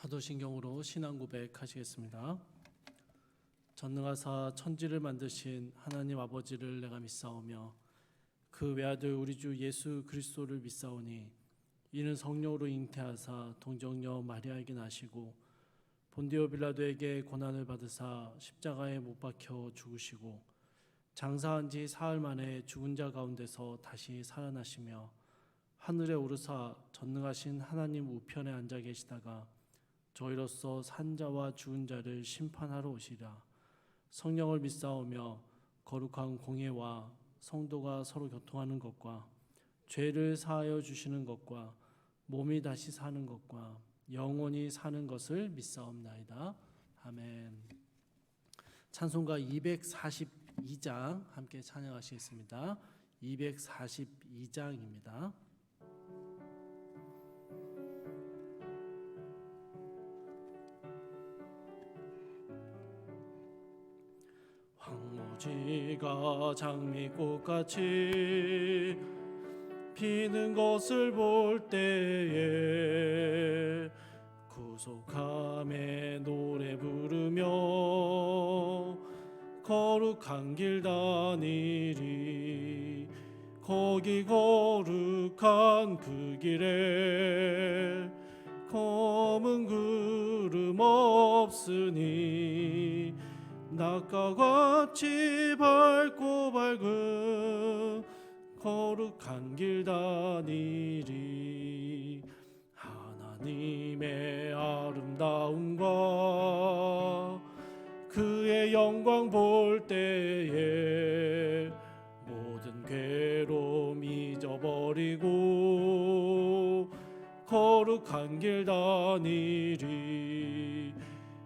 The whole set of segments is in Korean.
사도신경으로 신앙 고백하시겠습니다. 전능하사 천지를 만드신 하나님 아버지를 내가 믿사오며 그 외아들 우리 주 예수 그리스도를 믿사오니 이는 성령으로 잉태하사 동정녀 마리아에게 나시고 본디오 빌라도에게 고난을 받으사 십자가에 못 박혀 죽으시고 장사한 지 사흘 만에 죽은 자 가운데서 다시 살아나시며 하늘에 오르사 전능하신 하나님 우편에 앉아 계시다가 저희로서 산 자와 죽은 자를 심판하러 오시리라. 성령을 믿사오며 거룩한 공예와 성도가 서로 교통하는 것과 죄를 사하여 주시는 것과 몸이 다시 사는 것과 영원히 사는 것을 믿사옵나이다. 아멘. 찬송가 242장 함께 찬양하시겠습니다. 242장입니다. 황무지가 장미꽃같이 피는 것을 볼 때에 구속함에 노래 부르며 거룩한 길 다니리. 거기 거룩한 그 길에 검은 구름 없으니 낮과 같이 밝고 밝은 거룩한 길 다니리. 하나님의 아름다움과 그의 영광 볼 때에 모든 괴로움 잊어버리고 거룩한 길 다니리.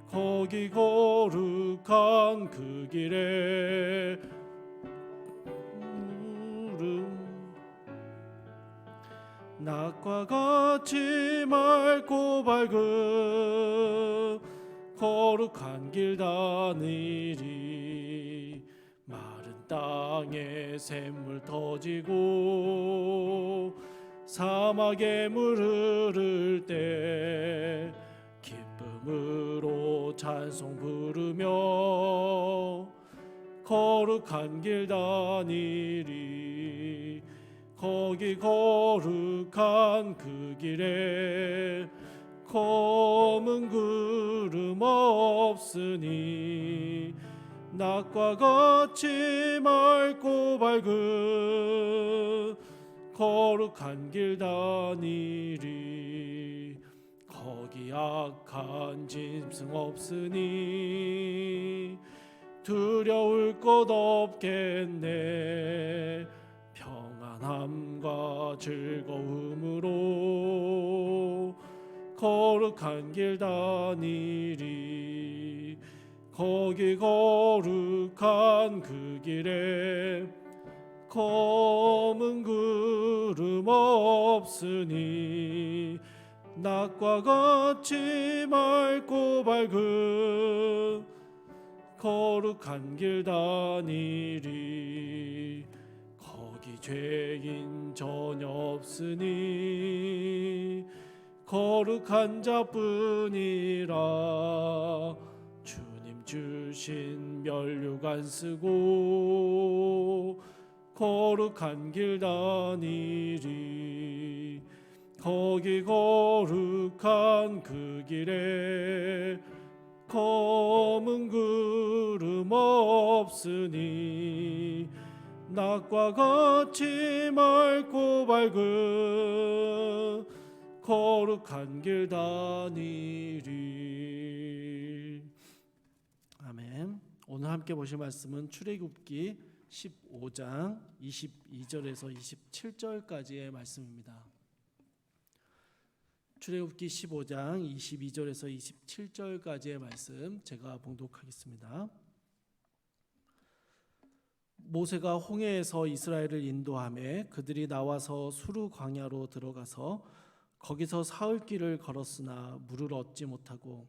거기 거룩한 그 길에 낮과 같이 맑고 밝은 거룩한 길 다니리. 마른 땅에 샘물 터지고 사막에 물 흐를 때 기쁨으로 찬송 부르며 거룩한 길 다니리. 거기 거룩한 그 길에 검은 구름 없으니 낮과 같이 맑고 밝은 거룩한 길 다니리. 거기 악한 짐승 없으니 두려울 것 없겠네. 평안함과 즐거움으로 거룩한 길 다니리. 거기 거룩한 그 길에 검은 구름 없으니 낮과 같이 맑고 밝은 거룩한 길 다니리. 거기 죄인 전혀 없으니 거룩한 자뿐이라. 주님 주신 면류관 쓰고 거룩한 길 다니리. 거기 거룩한 그 길에 검은 구름 없으니 낮과 같이 맑고 밝은 거룩한 길 다니리. 아멘. 오늘 함께 보실 말씀은 출애굽기 15장 22절에서 27절까지의 말씀입니다. 출애굽기 15장 22절에서 27절까지의 말씀 제가 봉독하겠습니다. 모세가 홍해에서 이스라엘을 인도하며 그들이 나와서 수르 광야로 들어가서 거기서 사흘길을 걸었으나 물을 얻지 못하고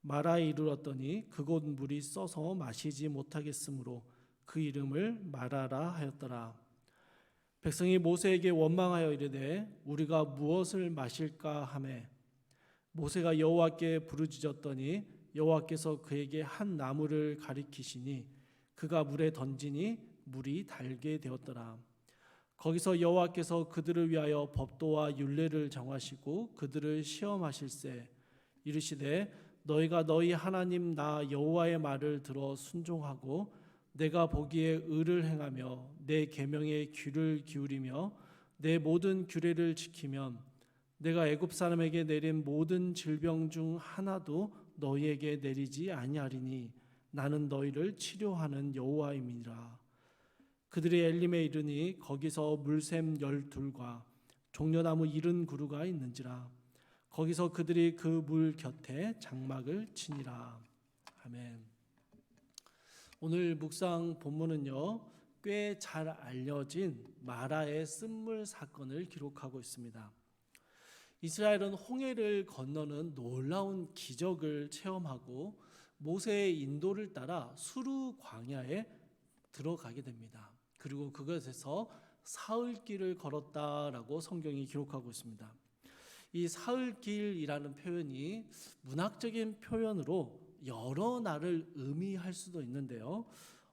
마라에 이르렀더니 그곳 물이 써서 마시지 못하겠으므로 그 이름을 마라라 하였더라. 백성이 모세에게 원망하여 이르되 우리가 무엇을 마실까 하매 모세가 여호와께 부르짖었더니 여호와께서 그에게 한 나무를 가리키시니 그가 물에 던지니 물이 달게 되었더라. 거기서 여호와께서 그들을 위하여 법도와 율례를 정하시고 그들을 시험하실세 이르시되 너희가 너희 하나님 나 여호와의 말을 들어 순종하고 내가 보기에 의를 행하며 내 계명에 귀를 기울이며 내 모든 규례를 지키면 내가 애굽 사람에게 내린 모든 질병 중 하나도 너희에게 내리지 아니하리니 나는 너희를 치료하는 여호와임이니라. 그들이 엘림에 이르니 거기서 물샘 12과 종려나무 70그루가 있는지라. 거기서 그들이 그 물 곁에 장막을 치니라. 아멘. 오늘 묵상 본문은요, 꽤 잘 알려진 마라의 쓴물 사건을 기록하고 있습니다. 이스라엘은 홍해를 건너는 놀라운 기적을 체험하고 모세의 인도를 따라 수르 광야에 들어가게 됩니다. 그리고 그것에서 사흘길을 걸었다라고 성경이 기록하고 있습니다. 이 사흘길이라는 표현이 문학적인 표현으로 여러 날을 의미할 수도 있는데요.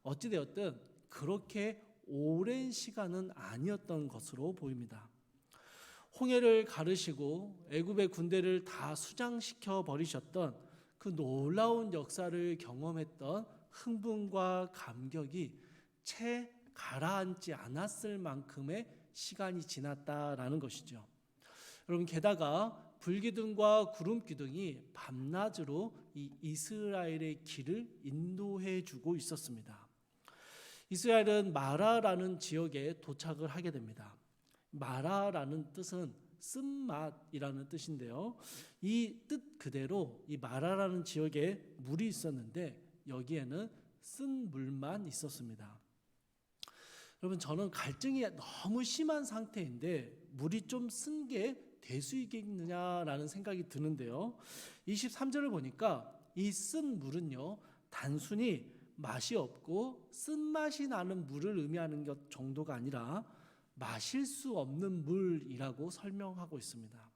어찌되었든 그렇게 오랜 시간은 아니었던 것으로 보입니다. 홍해를 가르시고 애굽의 군대를 다 수장시켜 버리셨던 그 놀라운 역사를 경험했던 흥분과 감격이 채 가라앉지 않았을 만큼의 시간이 지났다라는 것이죠. 여러분, 게다가 불기둥과 구름기둥이 밤낮으로 이 이스라엘의 길을 인도해 주고 있었습니다. 이스라엘은 마라라는 지역에 도착을 하게 됩니다. 마라라는 뜻은 쓴맛이라는 뜻인데요. 이 뜻 그대로 이 마라라는 지역에 물이 있었는데 여기에는 쓴 물만 있었습니다. 여러분, 저는 갈증이 너무 심한 상태인데 물이 좀 쓴 게 대수이겠느냐라는 생각이 드는데요. 23절을 보니까 이 쓴 물은요, 단순히 맛이 없고 쓴맛이 나는 물을 의미하는 것 정도가 아니라 마실 수 없는 물이라고 설명하고 있습니다.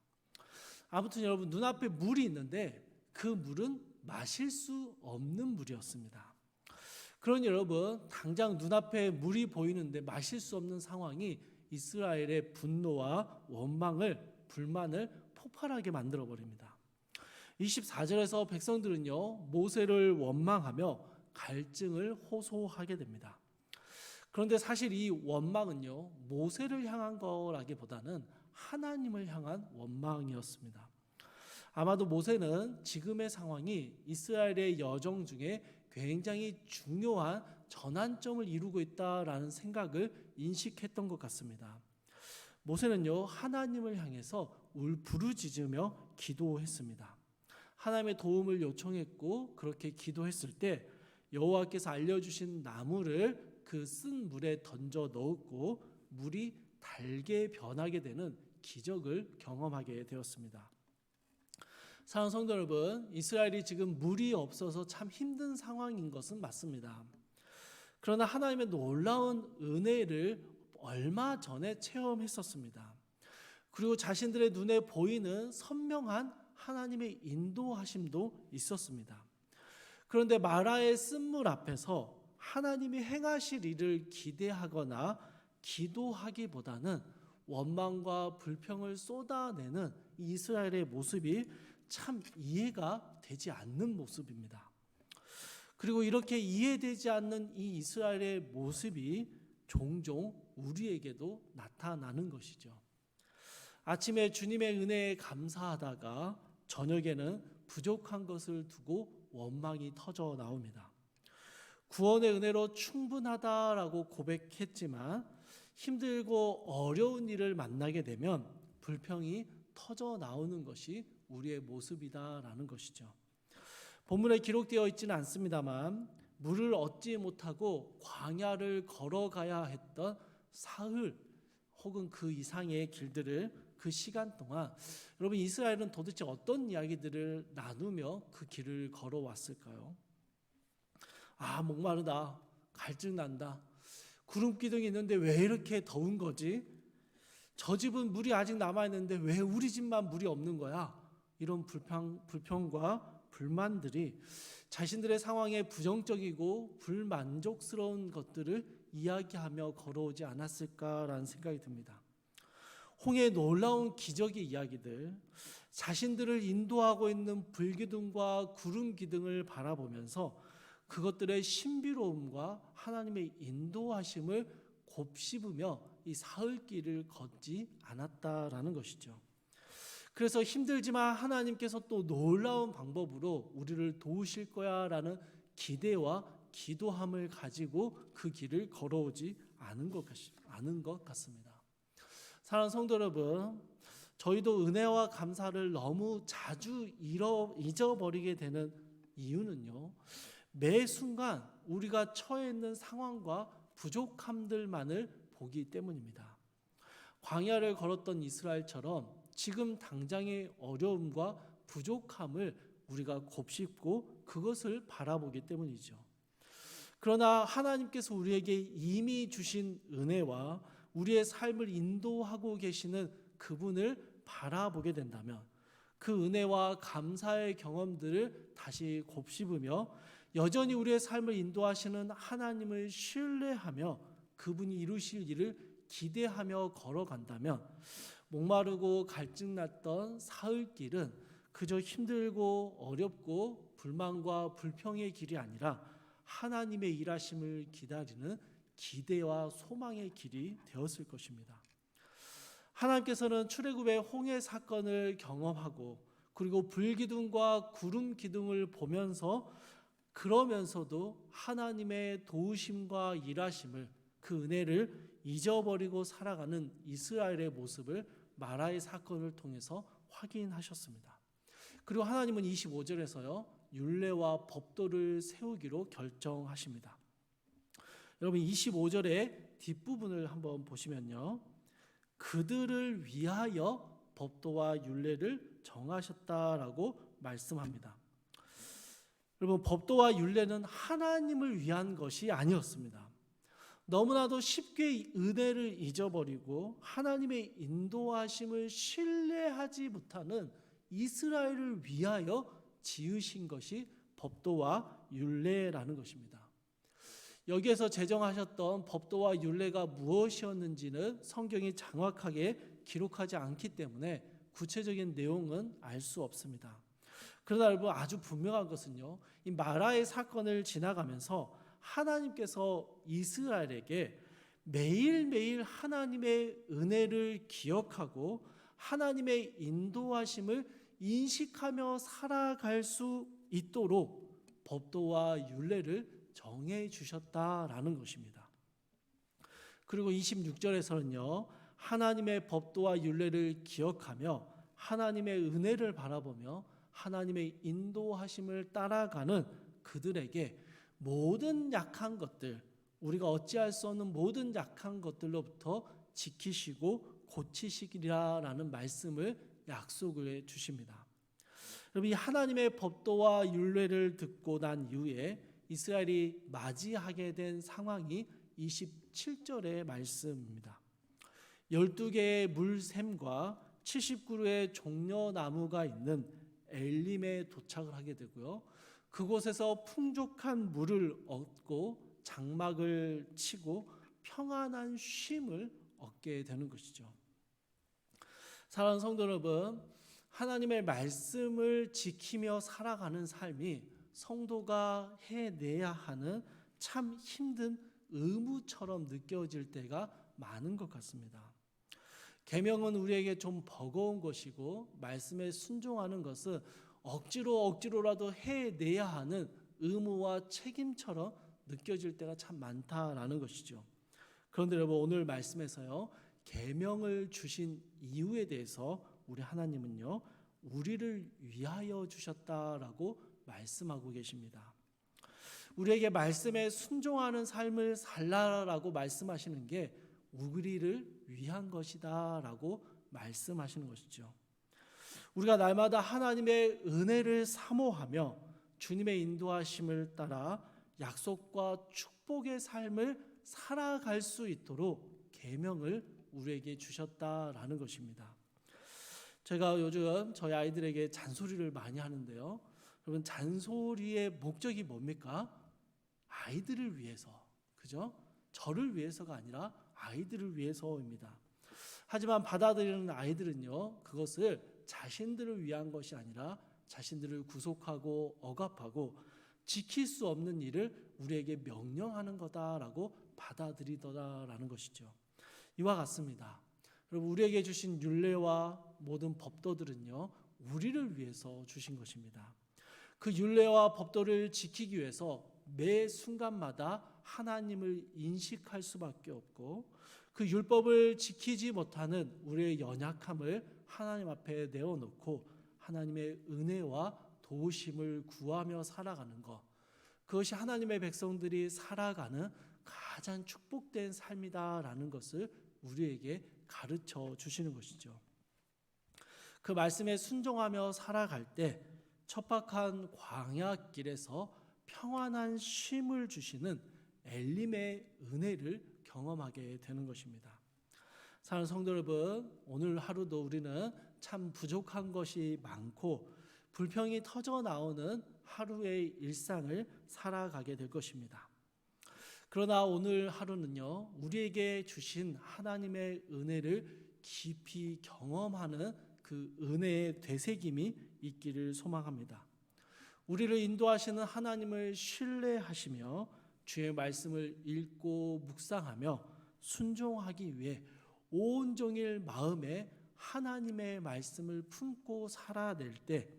아무튼 여러분, 눈앞에 물이 있는데 그 물은 마실 수 없는 물이었습니다. 그러니 여러분, 당장 눈앞에 물이 보이는데 마실 수 없는 상황이 이스라엘의 분노와 원망을, 불만을 폭발하게 만들어버립니다. 24절에서 백성들은요, 모세를 원망하며 갈증을 호소하게 됩니다. 그런데 사실 이 원망은요, 모세를 향한 거라기보다는 하나님을 향한 원망이었습니다. 아마도 모세는 지금의 상황이 이스라엘의 여정 중에 굉장히 중요한 전환점을 이루고 있다라는 생각을 인식했던 것 같습니다. 모세는요, 하나님을 향해서 부르짖으며 기도했습니다. 하나님의 도움을 요청했고 그렇게 기도했을 때 여호와께서 알려주신 나무를 그 쓴 물에 던져 넣었고 물이 달게 변하게 되는 기적을 경험하게 되었습니다. 사랑하는 성도 여러분, 이스라엘이 지금 물이 없어서 참 힘든 상황인 것은 맞습니다. 그러나 하나님의 놀라운 은혜를 얼마 전에 체험했었습니다. 그리고 자신들의 눈에 보이는 선명한 하나님의 인도하심도 있었습니다. 그런데 마라의 쓴물 앞에서 하나님이 행하실 일을 기대하거나 기도하기보다는 원망과 불평을 쏟아내는 이스라엘의 모습이 참 이해가 되지 않는 모습입니다. 그리고 이렇게 이해되지 않는 이 이스라엘의 모습이 종종 우리에게도 나타나는 것이죠. 아침에 주님의 은혜에 감사하다가 저녁에는 부족한 것을 두고 원망이 터져 나옵니다. 구원의 은혜로 충분하다라고 고백했지만 힘들고 어려운 일을 만나게 되면 불평이 터져 나오는 것이 우리의 모습이다라는 것이죠. 본문에 기록되어 있지는 않습니다만 물을 얻지 못하고 광야를 걸어가야 했던 사흘 혹은 그 이상의 길들을 그 시간 동안 여러분, 이스라엘은 도대체 어떤 이야기들을 나누며 그 길을 걸어왔을까요? 목마르다, 갈증난다, 구름기둥이 있는데 왜 이렇게 더운 거지? 저 집은 물이 아직 남아있는데 왜 우리 집만 물이 없는 거야? 이런 불평과 불만들이 자신들의 상황에 부정적이고 불만족스러운 것들을 이야기하며 걸어오지 않았을까라는 생각이 듭니다. 홍해의 놀라운 기적의 이야기들, 자신들을 인도하고 있는 불기둥과 구름 기둥을 바라보면서 그것들의 신비로움과 하나님의 인도하심을 곱씹으며 이 사흘길을 걷지 않았다라는 것이죠. 그래서 힘들지만 하나님께서 또 놀라운 방법으로 우리를 도우실 거야라는 기대와 기도함을 가지고 그 길을 걸어오지 않은 것 같습니다. 사랑하는 성도 여러분, 저희도 은혜와 감사를 너무 자주 잊어버리게 되는 이유는요, 매 순간 우리가 처해 있는 상황과 부족함들만을 보기 때문입니다. 광야를 걸었던 이스라엘처럼 지금 당장의 어려움과 부족함을 우리가 곱씹고 그것을 바라보기 때문이죠. 그러나 하나님께서 우리에게 이미 주신 은혜와 우리의 삶을 인도하고 계시는 그분을 바라보게 된다면 그 은혜와 감사의 경험들을 다시 곱씹으며 여전히 우리의 삶을 인도하시는 하나님을 신뢰하며 그분이 이루실 일을 기대하며 걸어간다면 목마르고 갈증났던 사흘길은 그저 힘들고 어렵고 불만과 불평의 길이 아니라 하나님의 일하심을 기다리는 기대와 소망의 길이 되었을 것입니다. 하나님께서는 출애굽의 홍해 사건을 경험하고 그리고 불기둥과 구름 기둥을 보면서 그러면서도 하나님의 도우심과 일하심을 그 은혜를 잊어버리고 살아가는 이스라엘의 모습을 마라의 사건을 통해서 확인하셨습니다. 그리고 하나님은 25절에서요 율례와 법도를 세우기로 결정하십니다. 여러분 25절의 뒷부분을 한번 보시면요, 그들을 위하여 법도와 율례를 정하셨다라고 말씀합니다. 여러분 법도와 율례는 하나님을 위한 것이 아니었습니다. 너무나도 쉽게 은혜를 잊어버리고 하나님의 인도하심을 신뢰하지 못하는 이스라엘을 위하여 지으신 것이 법도와 율례라는 것입니다. 여기에서 제정하셨던 법도와 율례가 무엇이었는지는 성경이 정확하게 기록하지 않기 때문에 구체적인 내용은 알 수 없습니다. 그러나 여러분 아주 분명한 것은요, 이 마라의 사건을 지나가면서 하나님께서 이스라엘에게 매일매일 하나님의 은혜를 기억하고 하나님의 인도하심을 인식하며 살아갈 수 있도록 법도와 율례를 정해 주셨다라는 것입니다. 그리고 26절에서는요, 하나님의 법도와 율례를 기억하며 하나님의 은혜를 바라보며 하나님의 인도하심을 따라가는 그들에게 모든 약한 것들, 우리가 어찌할 수 없는 모든 약한 것들로부터 지키시고 고치시리라라는 말씀을 약속을 주십니다. 여러분, 이 하나님의 법도와 율례를 듣고 난 이후에 이스라엘이 맞이하게 된 상황이 27절의 말씀입니다. 12개의 물샘과 79그루의 종려나무가 있는 엘림에 도착을 하게 되고요, 그곳에서 풍족한 물을 얻고 장막을 치고 평안한 쉼을 얻게 되는 것이죠. 사랑하는 성도 여러분, 하나님의 말씀을 지키며 살아가는 삶이 성도가 해내야 하는 참 힘든 의무처럼 느껴질 때가 많은 것 같습니다. 계명은 우리에게 좀 버거운 것이고 말씀에 순종하는 것은 억지로라도 해내야 하는 의무와 책임처럼 느껴질 때가 참 많다라는 것이죠. 그런데 여러분 오늘 말씀에서요, 계명을 주신 이유에 대해서 우리 하나님은요, 우리를 위하여 주셨다라고 말씀하고 계십니다. 우리에게 말씀에 순종하는 삶을 살라라고 말씀하시는 게 우리를 위한 것이다 라고 말씀하시는 것이죠. 우리가 날마다 하나님의 은혜를 사모하며 주님의 인도하심을 따라 약속과 축복의 삶을 살아갈 수 있도록 계명을 우리에게 주셨다라는 것입니다. 제가 요즘 저희 아이들에게 잔소리를 많이 하는데요. 여러분, 잔소리의 목적이 뭡니까? 아이들을 위해서, 그죠? 저를 위해서가 아니라 아이들을 위해서입니다. 하지만 받아들이는 아이들은요, 그것을 자신들을 위한 것이 아니라 자신들을 구속하고 억압하고 지킬 수 없는 일을 우리에게 명령하는 거다라고 받아들이더라라는 것이죠. 이와 같습니다. 여러분, 우리에게 주신 율례와 모든 법도들은요, 우리를 위해서 주신 것입니다. 그 율례와 법도를 지키기 위해서 매 순간마다 하나님을 인식할 수밖에 없고, 그 율법을 지키지 못하는 우리의 연약함을 하나님 앞에 내어놓고 하나님의 은혜와 도우심을 구하며 살아가는 것, 그것이 하나님의 백성들이 살아가는 가장 축복된 삶이다라는 것을 우리에게 가르쳐 주시는 것이죠. 그 말씀에 순종하며 살아갈 때 척박한 광야 길에서 평안한 쉼을 주시는 엘림의 은혜를 경험하게 되는 것입니다. 사랑하는 성도 여러분, 오늘 하루도 우리는 참 부족한 것이 많고 불평이 터져 나오는 하루의 일상을 살아가게 될 것입니다. 그러나 오늘 하루는요, 우리에게 주신 하나님의 은혜를 깊이 경험하는 그 은혜의 되새김이 있기를 소망합니다. 우리를 인도하시는 하나님을 신뢰하시며 주의 말씀을 읽고 묵상하며 순종하기 위해 온종일 마음에 하나님의 말씀을 품고 살아낼 때,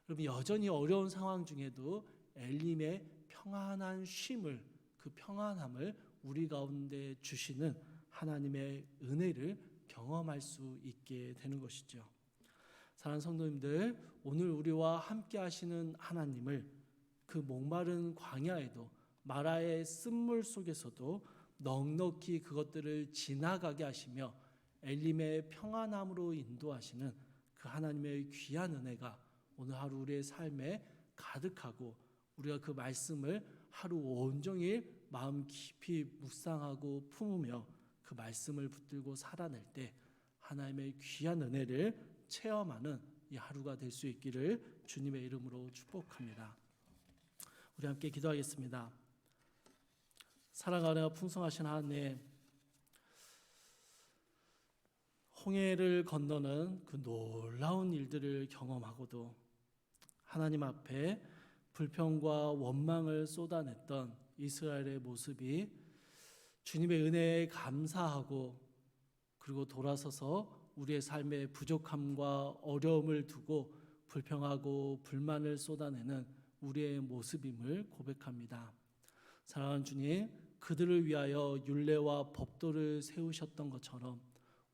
여러분, 여전히 어려운 상황 중에도 엘림의 평안한 쉼을, 그 평안함을 우리 가운데 주시는 하나님의 은혜를 경험할 수 있게 되는 것이죠. 사랑하는 성도님들, 오늘 우리와 함께 하시는 하나님을 그 목마른 광야에도 마라의 쓴물 속에서도 넉넉히 그것들을 지나가게 하시며 엘림의 평안함으로 인도하시는 그 하나님의 귀한 은혜가 오늘 하루 우리의 삶에 가득하고, 우리가 그 말씀을 하루 온종일 마음 깊이 묵상하고 품으며 그 말씀을 붙들고 살아낼 때 하나님의 귀한 은혜를 체험하는 이 하루가 될 수 있기를 주님의 이름으로 축복합니다. 우리 함께 기도하겠습니다. 사랑하며 풍성하신 하나님, 홍해를 건너는 그 놀라운 일들을 경험하고도 하나님 앞에 불평과 원망을 쏟아냈던 이스라엘의 모습이 주님의 은혜에 감사하고 그리고 돌아서서 우리의 삶의 부족함과 어려움을 두고 불평하고 불만을 쏟아내는 우리의 모습임을 고백합니다. 사랑하는 주님, 그들을 위하여 율례와 법도를 세우셨던 것처럼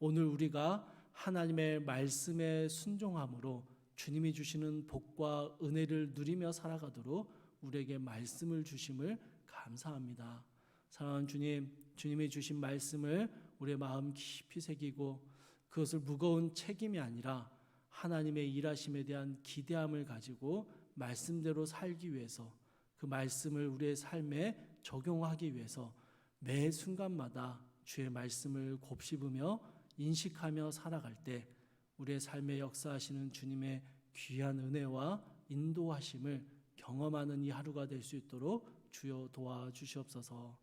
오늘 우리가 하나님의 말씀에 순종함으로 주님이 주시는 복과 은혜를 누리며 살아가도록 우리에게 말씀을 주심을 감사합니다. 사랑하는 주님, 주님이 주신 말씀을 우리의 마음 깊이 새기고 그것을 무거운 책임이 아니라 하나님의 일하심에 대한 기대함을 가지고 말씀대로 살기 위해서, 그 말씀을 우리의 삶에 적용하기 위해서 매 순간마다 주의 말씀을 곱씹으며 인식하며 살아갈 때 우리의 삶에 역사하시는 주님의 귀한 은혜와 인도하심을 경험하는 이 하루가 될 수 있도록 주여 도와주시옵소서.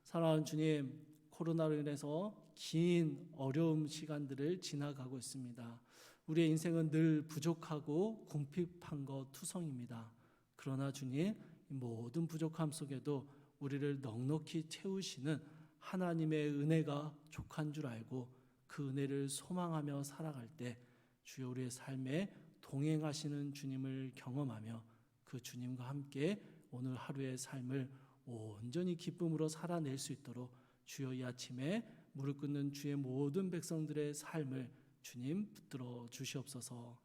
사랑하는 주님, 코로나로 인해서 긴 어려움 시간들을 지나가고 있습니다. 우리의 인생은 늘 부족하고 궁핍한 것 투성입니다. 그러나 주님, 이 모든 부족함 속에도 우리를 넉넉히 채우시는 하나님의 은혜가 족한 줄 알고 그 은혜를 소망하며 살아갈 때 주여 우리의 삶에 동행하시는 주님을 경험하며 그 주님과 함께 오늘 하루의 삶을 온전히 기쁨으로 살아낼 수 있도록 주여 이 아침에 무릎 꿇는 주의 모든 백성들의 삶을 주님 붙들어 주시옵소서.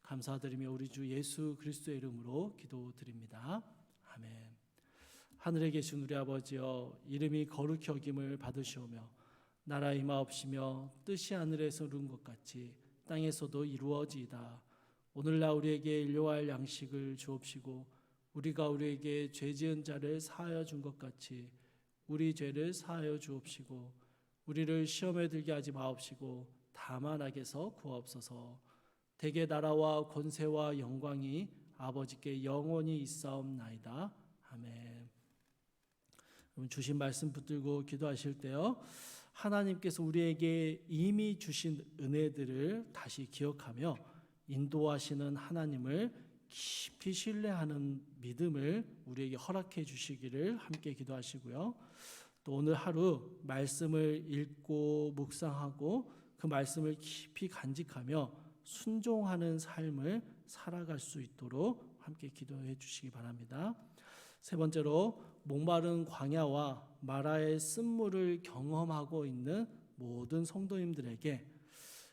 감사드리며 우리 주 예수 그리스도의 이름으로 기도드립니다. 아멘. 하늘에 계신 우리 아버지여, 이름이 거룩히 여김을 받으시오며 나라 임하옵시며 뜻이 하늘에서 이룬 것 같이 땅에서도 이루어지이다. 오늘날 우리에게 일용할 양식을 주옵시고 우리가 우리에게 죄 지은 자를 사하여 준 것 같이 우리 죄를 사하여 주옵시고 우리를 시험에 들게 하지 마옵시고 다만 악에서 구하옵소서. 대개 나라와 권세와 영광이 아버지께 영원히 있사옵나이다. 아멘. 주신 말씀 붙들고 기도하실 때요, 하나님께서 우리에게 이미 주신 은혜들을 다시 기억하며 인도하시는 하나님을 깊이 신뢰하는 믿음을 우리에게 허락해 주시기를 함께 기도하시고요. 또 오늘 하루 말씀을 읽고 묵상하고 그 말씀을 깊이 간직하며 순종하는 삶을 살아갈 수 있도록 함께 기도해 주시기 바랍니다. 세 번째로, 목마른 광야와 마라의 쓴물을 경험하고 있는 모든 성도님들에게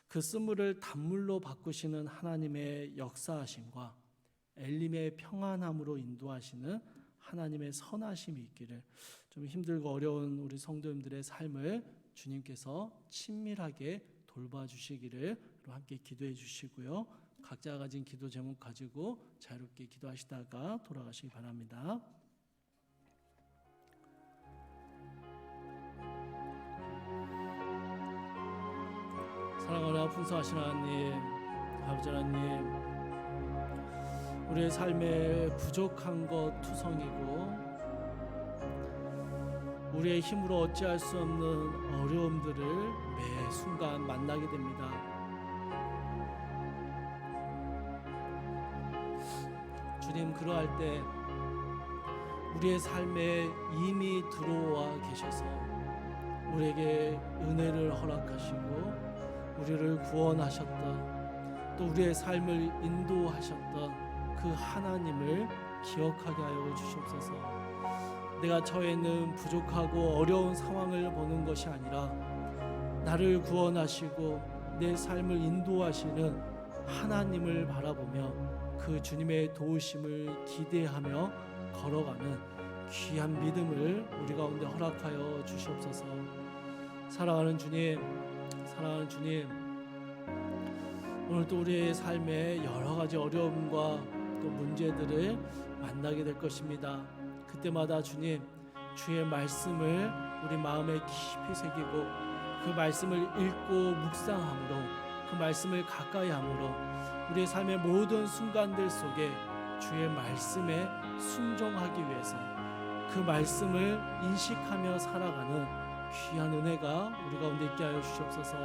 그 쓴물을 단물로 바꾸시는 하나님의 역사하심과 엘림의 평안함으로 인도하시는 하나님의 선하심이 있기를, 좀 힘들고 어려운 우리 성도님들의 삶을 주님께서 친밀하게 돌봐주시기를 함께 기도해 주시고요. 각자가 가진 기도 제목 가지고 자유롭게 기도하시다가 돌아가시기 바랍니다. 사랑하라 풍성하신 하나님, 아버지 하나님, 우리의 삶에 부족한 것 투성이고 우리의 힘으로 어찌할 수 없는 어려움들을 매 순간 만나게 됩니다. 주님, 그러할 때 우리의 삶에 이미 들어와 계셔서 우리에게 은혜를 허락하시고 우리를 구원하셨던, 또 우리의 삶을 인도하셨던 그 하나님을 기억하게 하여 주시옵소서. 내가 처해있는 부족하고 어려운 상황을 보는 것이 아니라 나를 구원하시고 내 삶을 인도하시는 하나님을 바라보며 그 주님의 도우심을 기대하며 걸어가는 귀한 믿음을 우리 가운데 허락하여 주시옵소서. 사랑하는 주님, 사랑하는 주님, 오늘도 우리의 삶에 여러 가지 어려움과 또 문제들을 만나게 될 것입니다. 그때마다 주님, 주의 말씀을 우리 마음에 깊이 새기고 그 말씀을 읽고 묵상함으로, 그 말씀을 가까이 함으로 우리의 삶의 모든 순간들 속에 주의 말씀에 순종하기 위해서 그 말씀을 인식하며 살아가는 귀한 은혜가 우리 가운데 있게 하여 주시옵소서.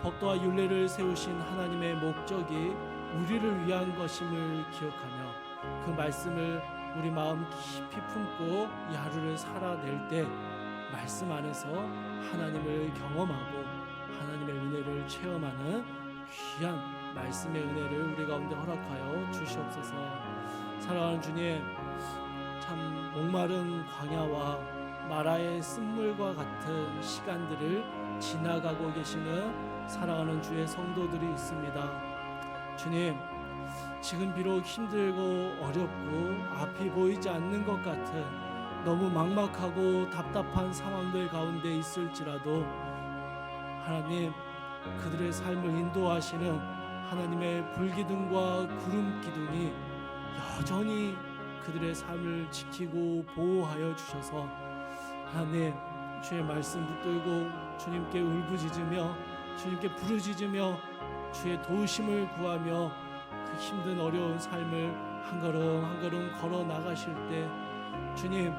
법도와 율례를 세우신 하나님의 목적이 우리를 위한 것임을 기억하며 그 말씀을 우리 마음 깊이 품고 이 하루를 살아낼 때 말씀 안에서 하나님을 경험하고 하나님의 은혜를 체험하는 귀한 말씀의 은혜를 우리 가운데 허락하여 주시옵소서. 사랑하는 주님, 참 목마른 광야와 마라의 쓴물과 같은 시간들을 지나가고 계시는 사랑하는 주의 성도들이 있습니다. 주님, 지금 비록 힘들고 어렵고 앞이 보이지 않는 것 같은 너무 막막하고 답답한 상황들 가운데 있을지라도 하나님, 그들의 삶을 인도하시는 하나님의 불기둥과 구름 기둥이 여전히 그들의 삶을 지키고 보호하여 주셔서 하나님, 주의 말씀 붙들고 주님께 울부짖으며 주님께 부르짖으며 주의 도우심을 구하며 그 힘든 어려운 삶을 한 걸음 한 걸음 걸어 나가실 때 주님,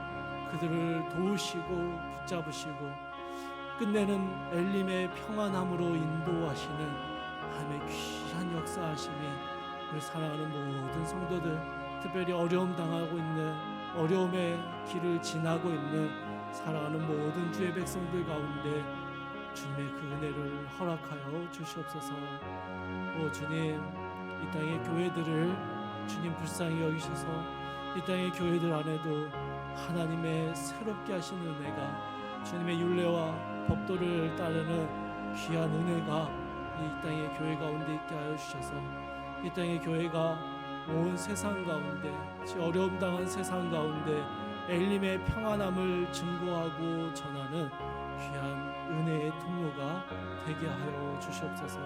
그들을 도우시고 붙잡으시고 끝내는 엘림의 평안함으로 인도하시는 하나님의 귀한 역사하심이 우리 사랑하는 모든 성도들, 특별히 어려움 당하고 있는, 어려움의 길을 지나고 있는 사랑하는 모든 주의 백성들 가운데 주님의 그 은혜를 허락하여 주시옵소서. 오 주님, 이 땅의 교회들을 주님 불쌍히 여기셔서 이 땅의 교회들 안에도 하나님의 새롭게 하시는 은혜가, 주님의 율례와 법도를 따르는 귀한 은혜가 이 땅의 교회 가운데 있게 하여 주셔서 이 땅의 교회가 온 세상 가운데, 어려움 당한 세상 가운데 엘림의 평안함을 증거하고 전하는 귀한 은혜의 통로가 되게 하여 주시옵소서.